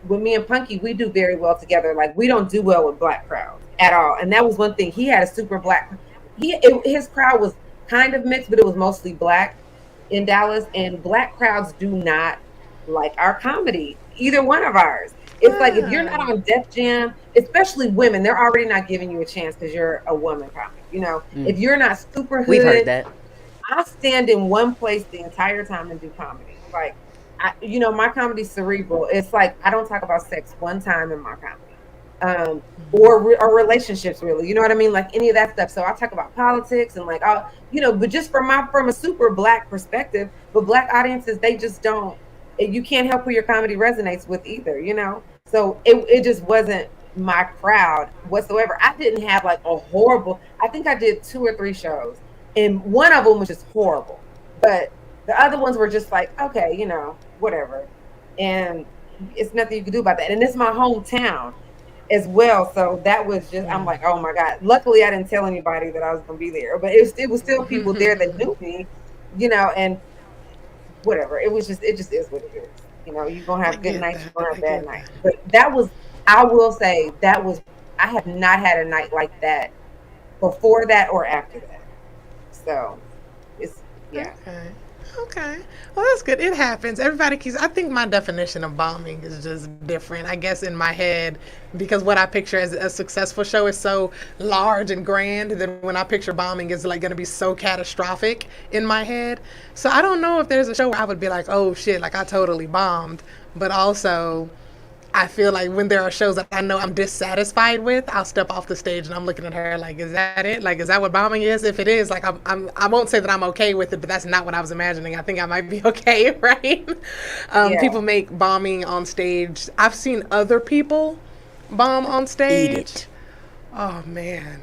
with me and Punky, we do very well together. Like we don't do well with black crowds at all, and that was one thing. He had a super black. His crowd was kind of mixed, but it was mostly black in Dallas, and black crowds do not like our comedy. Either one of ours. It's like if you're not on Def Jam, especially women, they're already not giving you a chance because you're a woman comic. If you're not super hood, We've heard that. I stand in one place the entire time and do comedy. Like, my comedy's cerebral. It's like I don't talk about sex one time in my comedy, or relationships really. You know what I mean? Like any of that stuff. So I talk about politics and like, but just from a super black perspective. But black audiences, they just don't. You can't help who your comedy resonates with either. So it just wasn't my crowd whatsoever. I didn't have like a horrible. I think I did 2 or 3 shows, and one of them was just horrible, but the other ones were just like, okay, whatever. And it's nothing you can do about that. And it's my hometown as well. So that was just, I'm like, oh my God. Luckily, I didn't tell anybody that I was going to be there. But it was still people there that knew me, and whatever. It just is what it is. You're going to have good nights, you're going to have bad nights. But I will say, I have not had a night like that before that or after that. So, yeah. Okay. Well, that's good. It happens. I think my definition of bombing is just different, I guess, in my head, because what I picture as a successful show is so large and grand that when I picture bombing is like going to be so catastrophic in my head. So I don't know if there's a show where I would be like, oh shit, like I totally bombed. But also, I feel like when there are shows that I know I'm dissatisfied with, I'll step off the stage and I'm looking at her like, is that it? Like, is that what bombing is? If it is, like, I won't say that I'm okay with it, but that's not what I was imagining. I think I might be okay, right? People make bombing on stage. I've seen other people bomb on stage. Eat it. Oh, man.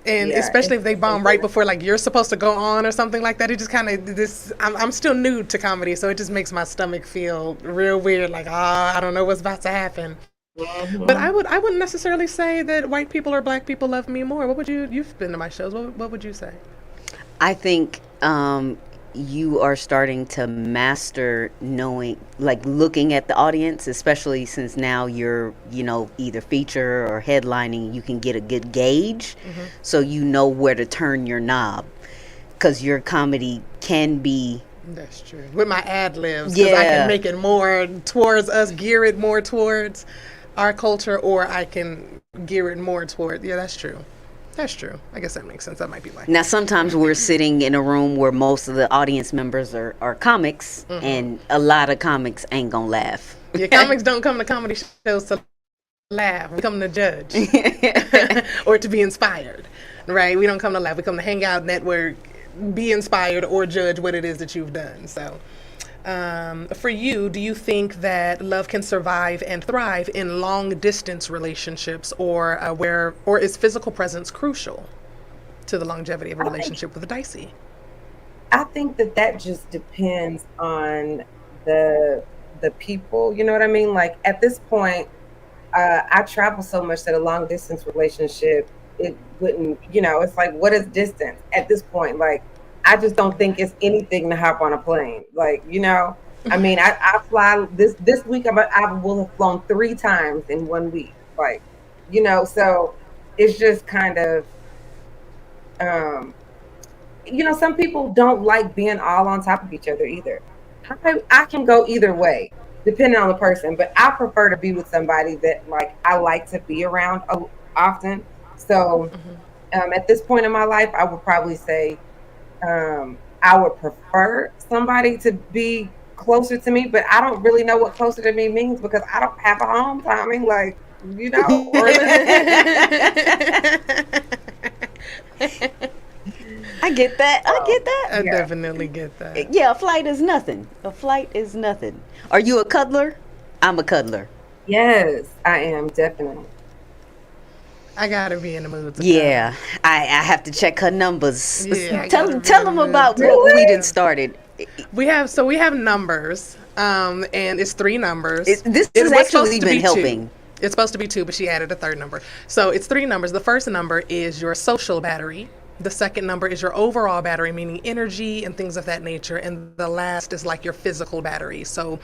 And especially if they bomb right before, like, you're supposed to go on or something like that. It just kind of, I'm still new to comedy, so it just makes my stomach feel real weird. Like, I don't know what's about to happen. Mm-hmm. But I wouldn't necessarily say that white people or black people love me more. You've been to my shows. What would you say? I think you are starting to master knowing, like looking at the audience, especially since now you're, either feature or headlining, you can get a good gauge. Mm-hmm. So you know where to turn your knob, because your comedy can be. That's true. With my ad libs, because I can make it more towards us, gear it more towards our culture, or I can gear it more toward. Yeah, that's true. That's true. I guess that makes sense. That might be why. Now, sometimes we're sitting in a room where most of the audience members are comics, mm-hmm. and a lot of comics ain't gonna laugh. Yeah, comics don't come to comedy shows to laugh. We come to judge or to be inspired, right? We don't come to laugh. We come to hang out, network, be inspired, or judge what it is that you've done. So, for you, do you think that love can survive and thrive in long distance relationships, or is physical presence crucial to the longevity of a relationship with a dicey? I think that just depends on the people. You know what I mean? Like at this point, I travel so much that a long distance relationship, it wouldn't. It's like, what is distance at this point? Like, I just don't think it's anything to hop on a plane. Like, I mean, I fly this week. I will have flown 3 times in 1 week. Like, so it's just kind of, some people don't like being all on top of each other either. I can go either way, depending on the person, but I prefer to be with somebody that like I like to be around often. So, at this point in my life, I would probably say, I would prefer somebody to be closer to me, but I don't really know what closer to me means because I don't have a home, Tommy. Like, I get that. I definitely get that. Yeah, a flight is nothing. Are you a cuddler? I'm a cuddler. Yes, I am, definitely. I gotta be in the mood. Yeah, I have to check her numbers. Yeah, tell them about what we done started. We have numbers, and it's 3 numbers. This has actually been helping. 2. It's supposed to be 2, but she added a 3rd number. So it's 3 numbers. The first number is your social battery. The second number is your overall battery, meaning energy and things of that nature. And the last is like your physical battery. So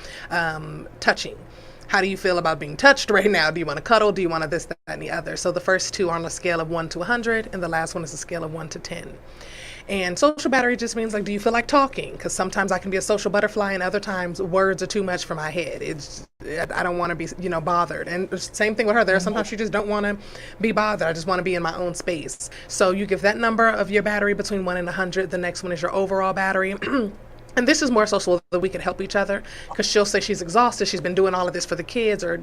touching. How do you feel about being touched right now? Do you want to cuddle? Do you want to this, that, and the other? So the first two are on a scale of 1 to 100, and the last one is a scale of 1 to 10. And social battery just means like, do you feel like talking? Because sometimes I can be a social butterfly, and other times words are too much for my head. I don't want to be, bothered. And same thing with her. There are sometimes she just don't want to be bothered. I just want to be in my own space. So you give that number of your battery between 1 and 100. The next one is your overall battery. And this is more so that we can help each other, because she'll say she's exhausted. She's been doing all of this for the kids, or,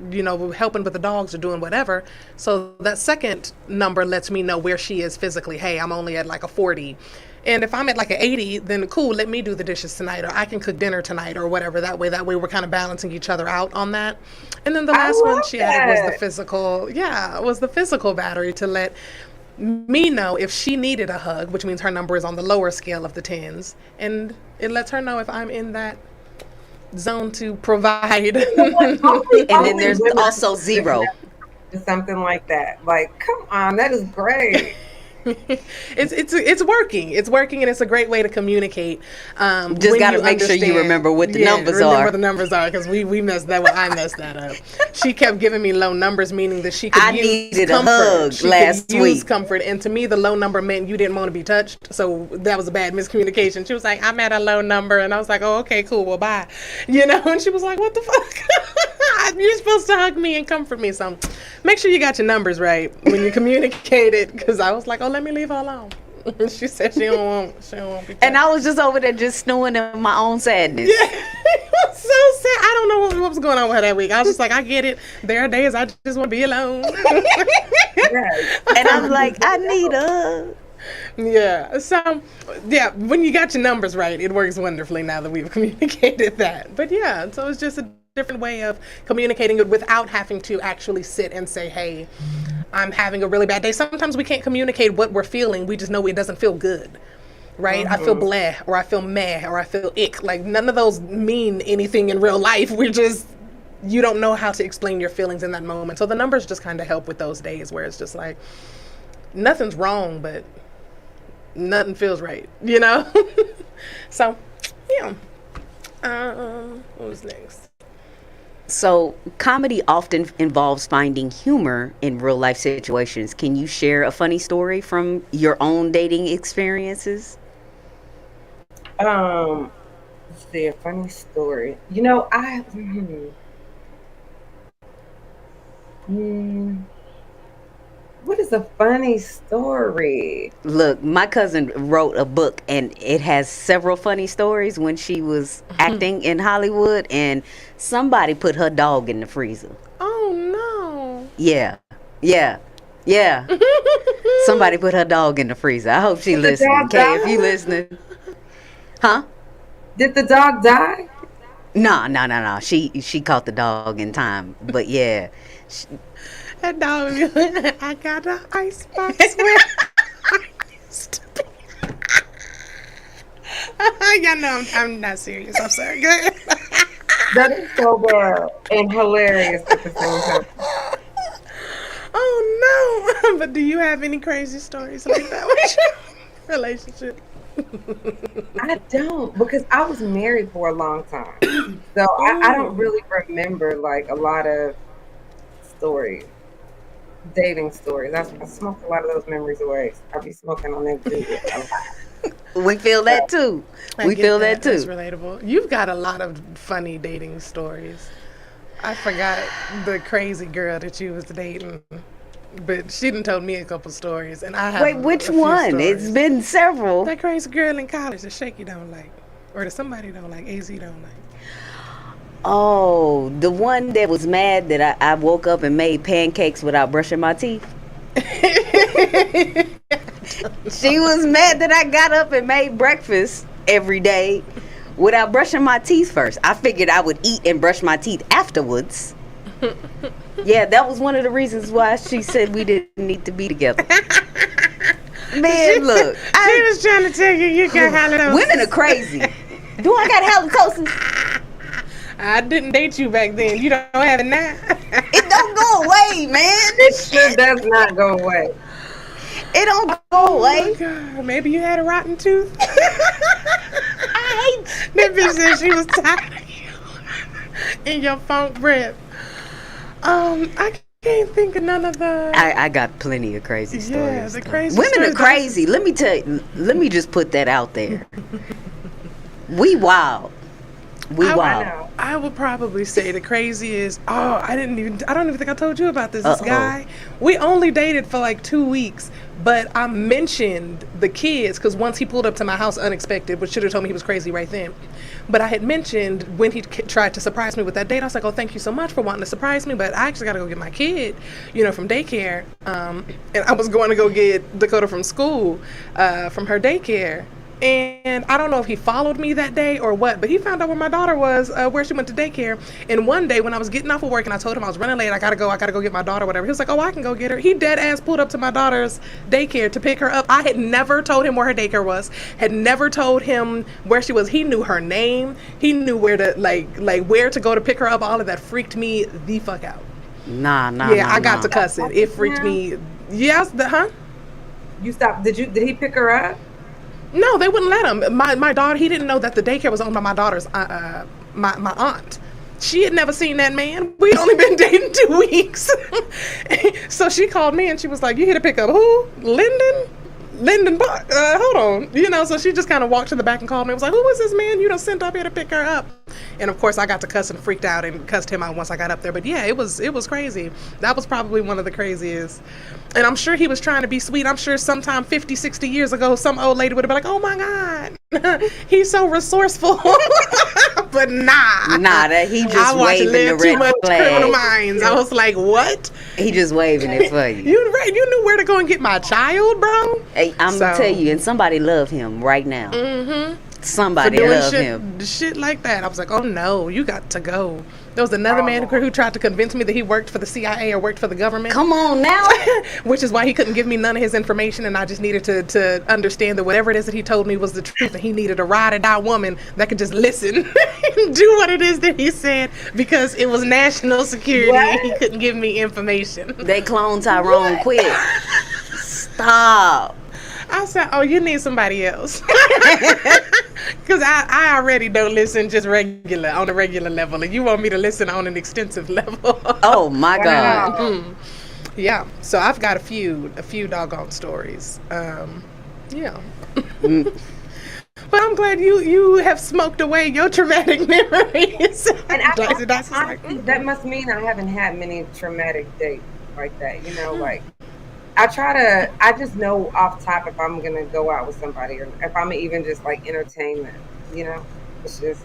helping with the dogs, or doing whatever. So that second number lets me know where she is physically. Hey, I'm only at like a 40. And if I'm at like an 80, then cool, let me do the dishes tonight, or I can cook dinner tonight, or whatever. That way we're kind of balancing each other out on that. And then the last one she added was the physical battery, to let me know if she needed a hug, which means her number is on the lower scale of the 10s, and it lets her know if I'm in that zone to provide. And then there's also 0. Something like that. Like, come on, that is great. It's working. It's working, and it's a great way to communicate. Just got to make sure you remember what the numbers are. Remember what the numbers are, because we messed that. Well, I messed that up. She kept giving me low numbers, meaning that she could needed comfort. A hug last week. Use comfort, and to me, the low number meant you didn't want to be touched. So that was a bad miscommunication. She was like, "I'm at a low number," and I was like, "Oh, okay, cool. Well, bye." And she was like, "What the fuck? You're supposed to hug me and comfort me." So make sure you got your numbers right when you communicate it, because I was like, "Oh, let me leave her alone." She said she don't want be touched. And I was just over there just snowing in my own sadness. Yeah, it was so sad. I don't know what was going on with her that week. I was just like, I get it. There are days I just want to be alone. And I'm like, I need a... Yeah. So, yeah, when you got your numbers right, it works wonderfully now that we've communicated that. But yeah, so it's just a different way of communicating it without having to actually sit and say, hey, I'm having a really bad day. Sometimes we can't communicate what we're feeling. We just know it doesn't feel good, right? I feel blah, or I feel meh, or I feel ick. Like, none of those mean anything in real life. You don't know how to explain your feelings in that moment. So the numbers just kind of help with those days where it's just like, nothing's wrong, but nothing feels right, So, yeah. What was next? So, comedy often involves finding humor in real life situations. Can you share a funny story from your own dating experiences? Let's see, a funny story. What is a funny story? Look, my cousin wrote a book, and it has several funny stories when she was acting in Hollywood, and somebody put her dog in the freezer. Oh, no. Yeah. Somebody put her dog in the freezer. I hope she listening. Kay, if you listening. Huh? Did the dog die? No. She caught the dog in time. But yeah. That dog, I got an icebox where I used to be. Yeah, no, I'm not serious. I'm sorry. Go ahead. That is so bad and hilarious at the same time. Oh, no. But do you have any crazy stories like that with your relationship? I don't, because I was married for a long time. So I don't really remember like a lot of stories. Dating stories. I smoked a lot of those memories away. I'll be smoking on that video a lot. We feel that too. We feel that too. That's relatable. You've got a lot of funny dating stories. I forgot the crazy girl that you was dating, but she done told me a couple stories, and I have. Wait, which one? Stories. It's been several. That crazy girl in college that Shaky don't like, or that somebody don't like, AZ don't like. Oh, the one that was mad that I woke up and made pancakes without brushing my teeth. She was mad that I got up and made breakfast every day without brushing my teeth first. I figured I would eat and brush my teeth afterwards. Yeah, that was one of the reasons why she said we didn't need to be together. Man, look. She was trying to tell you got halitosis. Women are crazy. Do I got halitosis? I didn't date you back then. You don't have it now. It don't go away, man. It sure does not go away. It don't go away. God, maybe you had a rotten tooth. I hate That bitch said she was tired of you in your funk breath. I can't think of none of the. I got plenty of crazy stories. Yeah, the though. crazy Women stories. are crazy. Let me tell you. Let me just put that out there. We wild. We wild. I would probably say the craziest. I don't even think I told you about this. This guy, we only dated for like 2 weeks, but I mentioned the kids because once he pulled up to my house unexpected, which should have told me he was crazy right then. But I had mentioned when he tried to surprise me with that date, I was like, oh, thank you so much for wanting to surprise me, but I actually got to go get my kid, from daycare. And I was going to go get Dakota from school, from her daycare. And I don't know if he followed me that day or what, but he found out where my daughter was, where she went to daycare. And one day when I was getting off of work and I told him I was running late, I gotta go get my daughter, whatever. He was like, oh, I can go get her. He dead ass pulled up to my daughter's daycare to pick her up. I had never told him where her daycare was, had never told him where she was. He knew her name. He knew where to, like where to go to pick her up. All of that freaked me the fuck out. Nah. Yeah, I got to cuss it. It freaked me. Yes, You stopped. Did he pick her up? No, they wouldn't let him. My daughter, he didn't know that the daycare was owned by my daughter's my aunt. She had never seen that man. We'd only been dating 2 weeks. So she called me and she was like, you here to pick up who? Lyndon, hold on. So she just kind of walked to the back and called me. I was like, who was this man you done sent up here to pick her up? And of course I got to cuss and freaked out and cussed him out once I got up there. But yeah, it was crazy. That was probably one of the craziest. And I'm sure he was trying to be sweet. I'm sure sometime 50, 60 years ago, some old lady would have been like, oh my God, he's so resourceful. But nah. That he just waving the red flag. Criminal Minds. I was like, what? He just waving it for you. You knew where to go and get my child, bro. Hey, I'm gonna tell you, and somebody love him right now. Mm-hmm. Somebody love him. Shit like that. I was like, oh no, you got to go. There was another man who tried to convince me that he worked for the CIA or worked for the government. Come on now. Which is why he couldn't give me none of his information, and I just needed to understand that whatever it is that he told me was the truth, and he needed a ride or die woman that could just listen and do what it is that he said because it was national security and he couldn't give me information. They cloned Tyrone quick. Stop. I said, oh, you need somebody else. Because I already don't listen just on a regular level. And you want me to listen on an extensive level. Oh, my God. Mm. Yeah. So I've got a few doggone stories. Yeah. But I'm glad you have smoked away your traumatic memories. And honestly, that must mean I haven't had many traumatic dates like that. Like... I just know off top if I'm going to go out with somebody or if I'm even just like entertain them, it's just.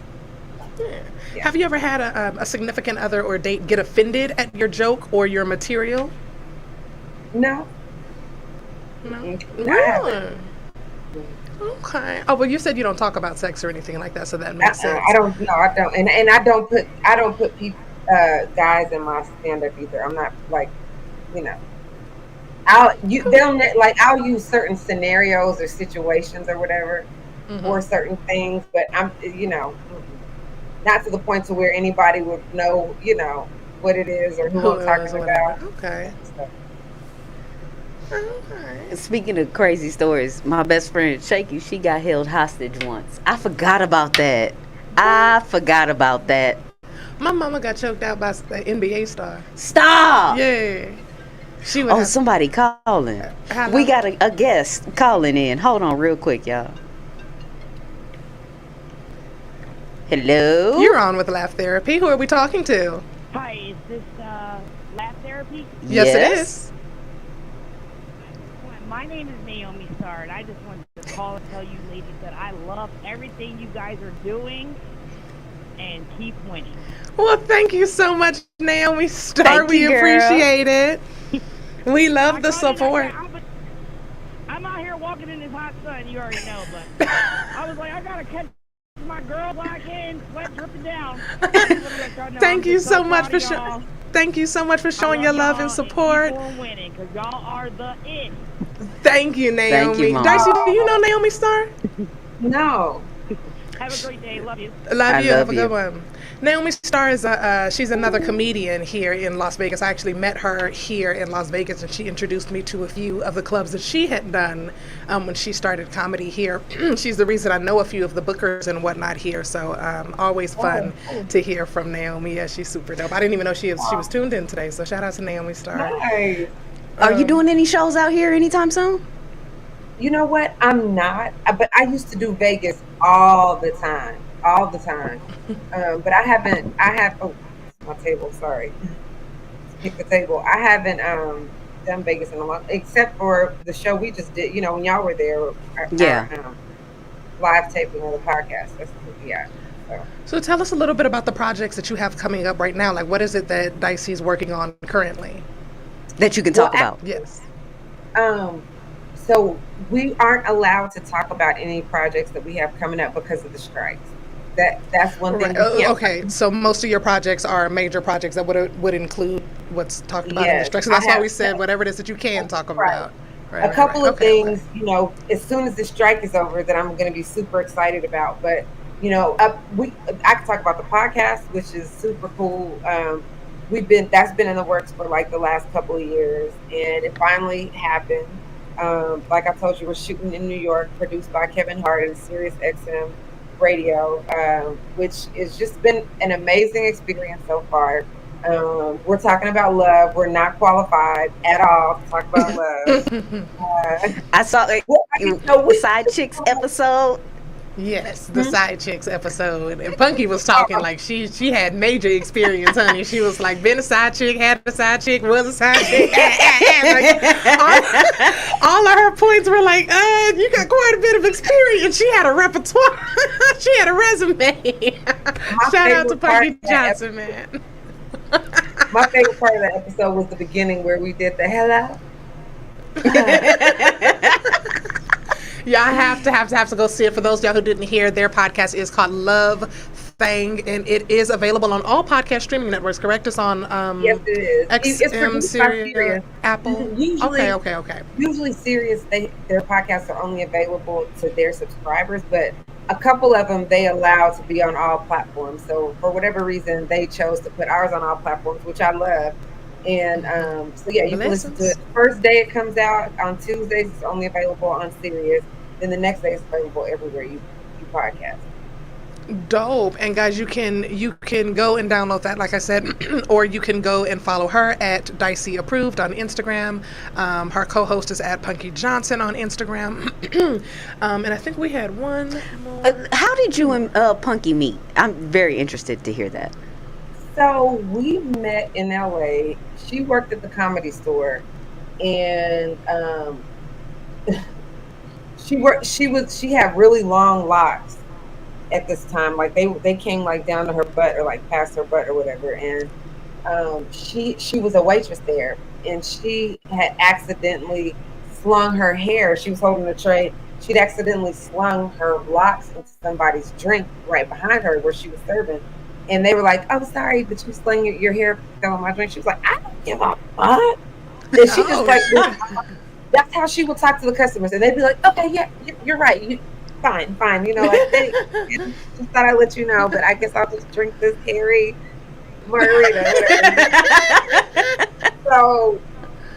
Yeah. Have you ever had a significant other or date get offended at your joke or your material? No. Really? Okay. Oh, well, you said you don't talk about sex or anything like that, so that makes sense. I don't. No, I don't. And I don't put people, guys in my stand-up either. I'm not like, I'll use certain scenarios or situations or whatever for certain things, but I'm not to the point to where anybody would know what it is or who I'm talking about. Okay. Speaking of crazy stories, my best friend Shaky, she got held hostage once. I forgot about that. My mama got choked out by the NBA star. Stop. Yeah. Somebody calling. Hello? We got a guest calling in. Hold on real quick, y'all. Hello? You're on with Laugh Therapy. Who are we talking to? Hi, is this Laugh Therapy? Yes, it is. My name is Naomi Starr, and I just wanted to call and tell you ladies that I love everything you guys are doing, and keep winning. Well, thank you so much, Naomi Starr. We appreciate it. We love the support. I'm out here walking in this hot sun, you already know, but I was like, I gotta catch my girl black in, sweat dripping down. Thank you so much for showing your love and support. Keep on winning, because y'all are the it. Thank you, Naomi. Thank you, Mom. Darcy, do you know Naomi Starr? No. Have a great day. Love you. Love you. Have a good one. Naomi Starr is she's another comedian here in Las Vegas. I actually met her here in Las Vegas, and she introduced me to a few of the clubs that she had done when she started comedy here. She's the reason I know a few of the bookers and whatnot here. So always fun to hear from Naomi. Yeah, she's super dope. I didn't even know she was tuned in today. So shout out to Naomi Starr. Nice. Are you doing any shows out here anytime soon? You know what? I'm not, but I used to do Vegas all the time. But I haven't. Oh, my table. Sorry, pick the table. I haven't done Vegas in a long, except for the show we just did. You know, when y'all were there. Our, live taping of the podcast. Yeah. So tell us a little bit about the projects that you have coming up right now. Like, what is it that Dicey's working on currently that you can talk about? Yes. So we aren't allowed to talk about any projects that we have coming up because of the strikes. That's one thing. Right. Okay, so most of your projects are major projects that would include what's talked about in the strikes. So that's why we said whatever it is that you can talk about. Right, a couple of things, you know, as soon as the strike is over, that I'm going to be super excited about. But you know, I can talk about the podcast, which is super cool. That's been in the works for like the last couple of years, and it finally happened. Like I told you, we're shooting in New York, produced by Kevin Hart and Sirius XM Radio, which has just been an amazing experience so far. We're talking about love. We're not qualified at all to talk about love. I saw the Side Chicks episode. Yes, the Side Chicks episode. And Punky was talking like she had major experience, honey. She was like, been a side chick, had a side chick, was a side chick. Like, all of her points were like, you got quite a bit of experience. She had a repertoire. She had a resume. Shout out to Punky Johnson, man. My favorite part of that episode was the beginning where we did the hello. Yeah, I have to go see it. For those of y'all who didn't hear, their podcast is called Love Thang, and it is available on all podcast streaming networks. Correct? It's on yes, it is. XM, Sirius, Apple. Usually, okay. Usually, Sirius, their podcasts are only available to their subscribers, but a couple of them they allow to be on all platforms. So for whatever reason, they chose to put ours on all platforms, which I love. And so yeah, you can listen to it. The first day it comes out on Tuesdays. It's only available on Sirius. Then the next day it's available everywhere you podcast. Dope. And guys, you can go and download that, like I said, or you can go and follow her at Dicey Approved on Instagram. Her co-host is at Punky Johnson on Instagram. And I think we had one more. How did you and Punky meet? I'm very interested to hear that. So we met in LA. She worked at the Comedy Store, and she had really long locks at this time. Like they came like down to her butt or like past her butt or whatever. And she was a waitress there, and she had accidentally slung her hair. She was holding a tray. She'd accidentally slung her locks into somebody's drink right behind her where she was serving. And they were like, "Oh, sorry, but you slung your hair fell on my drink." She was like, "I don't give a fuck." And she just like, that's how she would talk to the customers, and they'd be like, "Okay, yeah, you're right. Fine. You know, like they just thought I'd let you know, but I guess I'll just drink this hairy margarita." So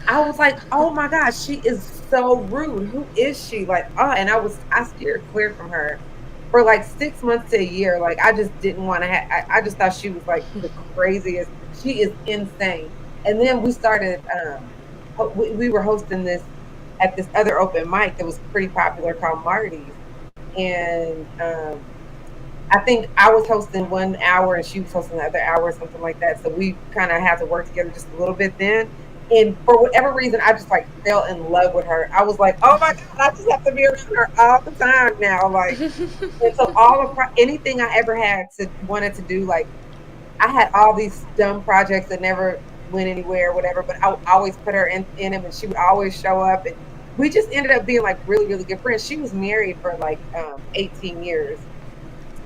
I was like, "Oh my gosh, she is so rude. Who is she?" Like, and I steered clear from her for like 6 months to a year. Like, I just didn't want to I just thought she was like the craziest. She is insane. And then we started, we were hosting this at this other open mic that was pretty popular called Marty's. And I think I was hosting 1 hour and she was hosting the other hour or something like that. So we kind of had to work together just a little bit then. And for whatever reason, I just like fell in love with her. I was like, "Oh my God, I just have to be around her all the time now." Like, and so anything I ever wanted to do, like, I had all these dumb projects that never went anywhere, or whatever. But I always put her in them, and she would always show up. And we just ended up being like really, really good friends. She was married for like 18 years,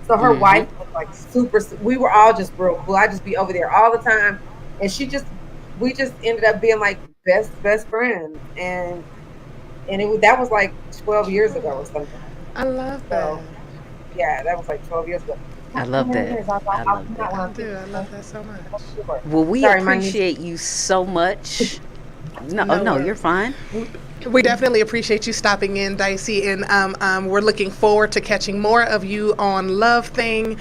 so her wife was like super. We were all just real cool. I'd just be over there all the time, and we just ended up being like best friends, and that was like 12 years ago or something. I love that. So, yeah, that was like 12 years ago. I love that. I love that. I do. I love that so much. Well, we Sorry, my niece- appreciate you so much. No, No oh, no, worries. you're fine. We definitely appreciate you stopping in, Dicey, and we're looking forward to catching more of you on Love Thing.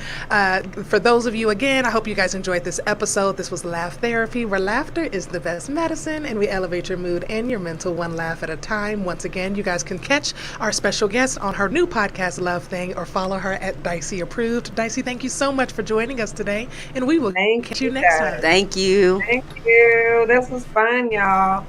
For those of you, again, I hope you guys enjoyed this episode. This was Laugh Therapy, where laughter is the best medicine, and we elevate your mood and your mental one laugh at a time. Once again, you guys can catch our special guest on her new podcast, Love Thing, or follow her at Dicey Approved. Dicey, thank you so much for joining us today, and we will Thank catch you, you next guys. time. Thank you. Thank you. This was fun, y'all.